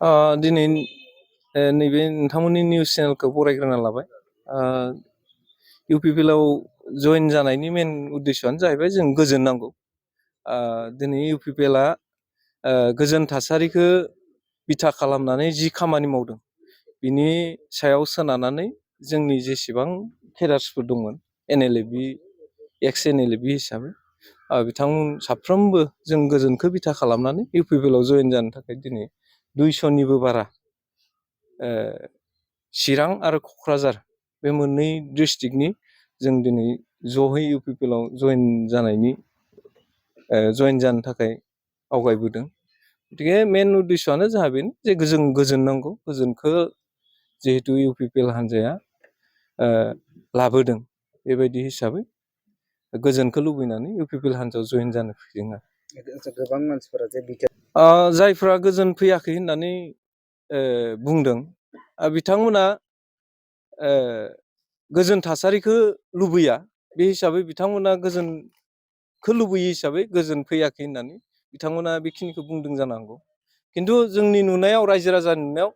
दिनै नैबे नोंथांमोननि निउस चेनेलखौ बरायग्रोना लाबाय। इउपिपिएलआव जइन जानायनि मेन उद्देশ্যआनो जाहैबाय जों गोजोन नांगौ। दिनै इउपिपिएलआ गोजोन थासारिखौ बिथा खालामनानै जि खामानि मावदों बिनि सायाव सोनारनानै जोंनि जेसेबां केडार्सफोर दंमोन एनएलएफबि एक्स एनएलएफबि हिसाबै बिथांमोन साफ्रोमबो जों गोजोनखौ बिथा खालामनानै इउपिपिएलआव जइन जानो थाखाय दिनै 200निबो बारा चिरां आरो क'क्राझार बे मोननै डिस्ट्रिक्टनि जों दिनै ज'है इउपिपिएलआव जइन जानो थाखाय आवगायबोदों। गतिके मेन उद्देশ্যआनो जोंहा बेनो जे जों गोजोन नांगौ। गोजोनखौ जिहेतु इउपिपिएल हान्जाया लाबोदों, बेबायदि हिसाबै गोजोनखौ लुबैनानै इउपिपिएल हान्जायाव जइन जानो फैदों आरो। गोबां मानसिफोरा जे जायफ्रा गोजोन फैयाखै होननानै बुंदों, बिथांमोना गोजोन थासारिखौ लुबैया। बे हिसाबै बिथांमोना गोजोनखौ लुबैयो हिसाबै गोजोन फैयाखै होननानै बिथांमोना बेखिनिखौ बुंदों जानांगौ। खिन्थु जोंनि नुनायाव, रायजो राजानि नुनायाव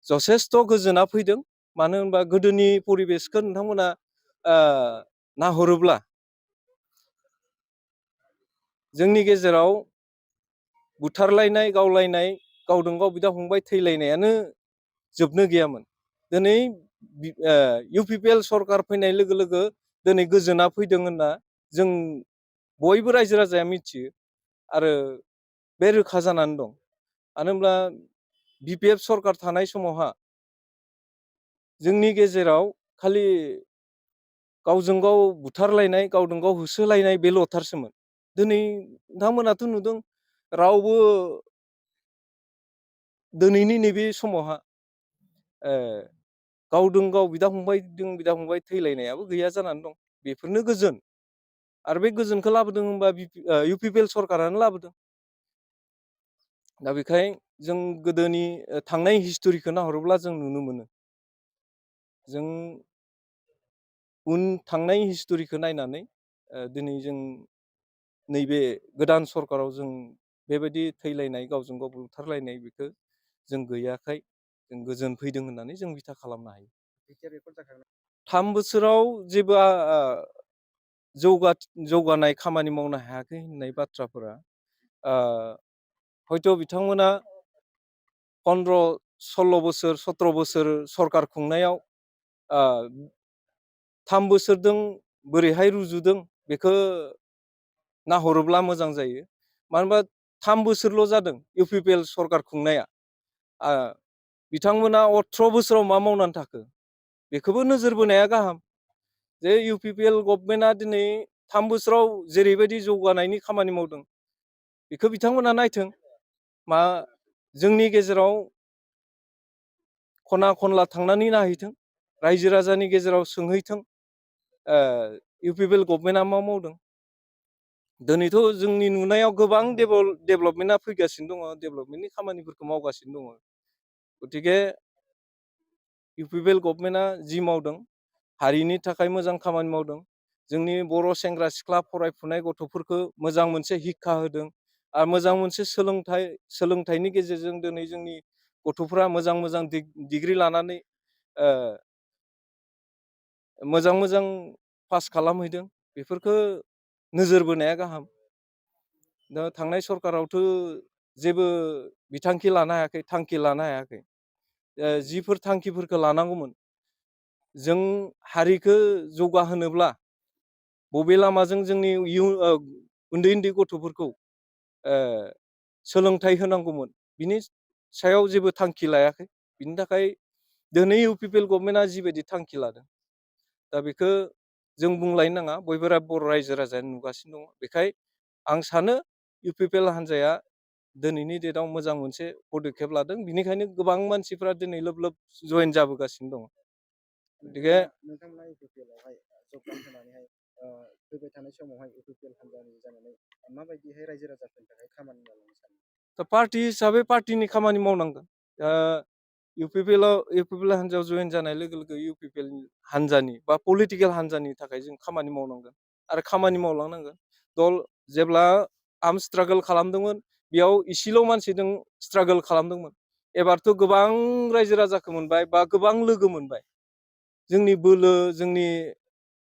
जथेस्थ' गोजोना फैदों। मानो होनबा गोदोनि परिबेसखौ नोंथांमोना नाहरोब्ला जोंनि गेजेराव बुथारलायनाय, गावलायनाय, गावजों गाव बिदा फंबाय थैलायनायानो जोबनो गैयामोन। दिनै इउपिपिएल सरकार फैनाय लोगो लोगो दिनै गोजोना फैदों होनना जों बयबो रायजो राजाया मिथियो आरो बे रोखा जानानै दं। मानो होनब्ला बिपिएफ सरकार थानाय समावहा जोंनि गेजेराव खालि गावजों गाव बुथारलायनाय, गावजों गाव होसोलायनाय बेल'थारसोमोन। दिनै नोंथांमोनाथ' नुदों, रावबो दिनैनि नैबे समावहा गावजों गाव बिदा फंबाय थैलायनायाबो गैया जानानै दं। बेफोरनो गोजोन। आरो बे गोजोनखौ लाबोदों होनबा इउपिपिएल सरकारानो लाबोदों। दा बेखाय जों गोदोनि थांनाय हिस्ट'रिखौ नाहरोब्ला जों नुनो मोनो, जों थांनाय हिस्ट'रिखौ नायनानै दिनै जों नैबे गोदान सरकाराव जों बेबायदि थैलायनाय, गावजों गाव बुथारलायनाय बेखौ जों गैयाखाय जों गोजोन फैदों होननानै जों बिथा खालामनो हायो। 3 बोसोराव जेबो जौगानाय खामानि मावनो हायाखै होननाय बाथ्राफोरा हयथ' बिथांमोना 15-16 बोसोर 17 बोसोर सरकार खुंनायाव 3 बोसोरजों बोरैहाय रुजुदों बेखौ नाहरोब्ला मोजां जायो। मानो होनबा 3 बोसोरल' जादों इउपिपिएल सरकार खुंनाया। बिथांमोना 18 बोसोराव मा मावनानै थाखो बेखौबो नोजोर बोनाया गाहाम। जे इउपिपिएल गभर्नमेन्टआ दिनै 3 बोसोराव जेरैबायदि जौगानायनि खामानि मावदों बेखौ बिथांमोना नायथों। जोंनि गेजेराव खना खनला थांनानै नायहैथों, रायजो राजानि गेजेराव सोंहैथों इउपिपिएल गभर्नमेन्टआ मा मावदों। दिनैथ' जोंनि नुनायाव गोबां डेभेलपमेन्टआ फैगासिनो दङ, डेभेलपमेन्टनि खामानिफोरखौ मावगासिनो दङ। गतिके इउपिपिएल गभर्नमेन्टआ जि मावदों, हारिनि थाखाय मोजां खामानि मावदों। जोंनि बर' सेंग्रा सिख्ला फरायफुनाय गथ'फोरखौ मोजां मोनसे हिक्षा होदों आरो मोजां मोनसे सोलोंथाइनि गेजेरजों दिनै जोंनि गथ'फ्रा मोजां मोजां डिग्री लानानै मोजां मोजां पास खालामहैदों। बेफोरखौ नोजोर बोनाया गाहाम। दा थांनाय सरकारावथ' जेबो बिथांखि लानो हायाखै, थांखि लानो हायाखै। जिफोर थांखिफोरखौ लानांगौमोन, जों हारिखौ जौगाहोनोब्ला बबे लामाजों जोंनि उन्दै उन्दै गथ'फोरखौ सोलोंथाइ होनांगौमोन, बिनि सायाव जेबो थांखि लायाखै। बिनि थाखाय दिनै इउपिपिएल गभर्नमेन्टआ जिबायदि थांखि लादों, दा बेखौ जों बुंलायनो नाङा, बयबो बर' रायजो राजाया नुगासिनो दङ। बेखाय आं सानो इउपिपिएल हान्जाया दिनैनि डेटआव मोजां मोनसे पदक्षेप लादों। बिनिखायनो गोबां मानसिफ्रा दिनै लोब लोब जइन जाबोगासिनो दङ। गतिके नोंथांमोना इउपिपिएलआवहाय जबगान होनानैहाय फैबाय थानाय समावहाय इउपिपिएल हान्जानि जानानै माबायदिहाय रायजो राजाफोरनि थाखाय खामानि मावलांनो सानो? दा पार्टि हिसाबै पार्टिनि खामानि मावनांगोन। इउपिपिएल हान्जायाव जइन जानाय लोगो लोगो इउपिपिएल हान्जानि बा पलिटिकेल हान्जानि थाखाय जों खामानि मावनांगोन आरो खामानि मावलांनांगोन। जेब्ला आर्म स्ट्रागल खालामदोंमोन, बेयाव इसेल' मानसिजों स्ट्रागल खालामदोंमोन। एबारथ' गोबां रायजो राजाखौ मोनबाय बा गोबां लोगो मोनबाय जोंनि बोलो जोंनि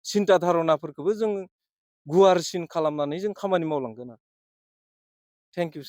सिन्था धारनाफोरखौबो जों गुवारसिन खालामनानै जों खामानि मावलांगोन। Thank you.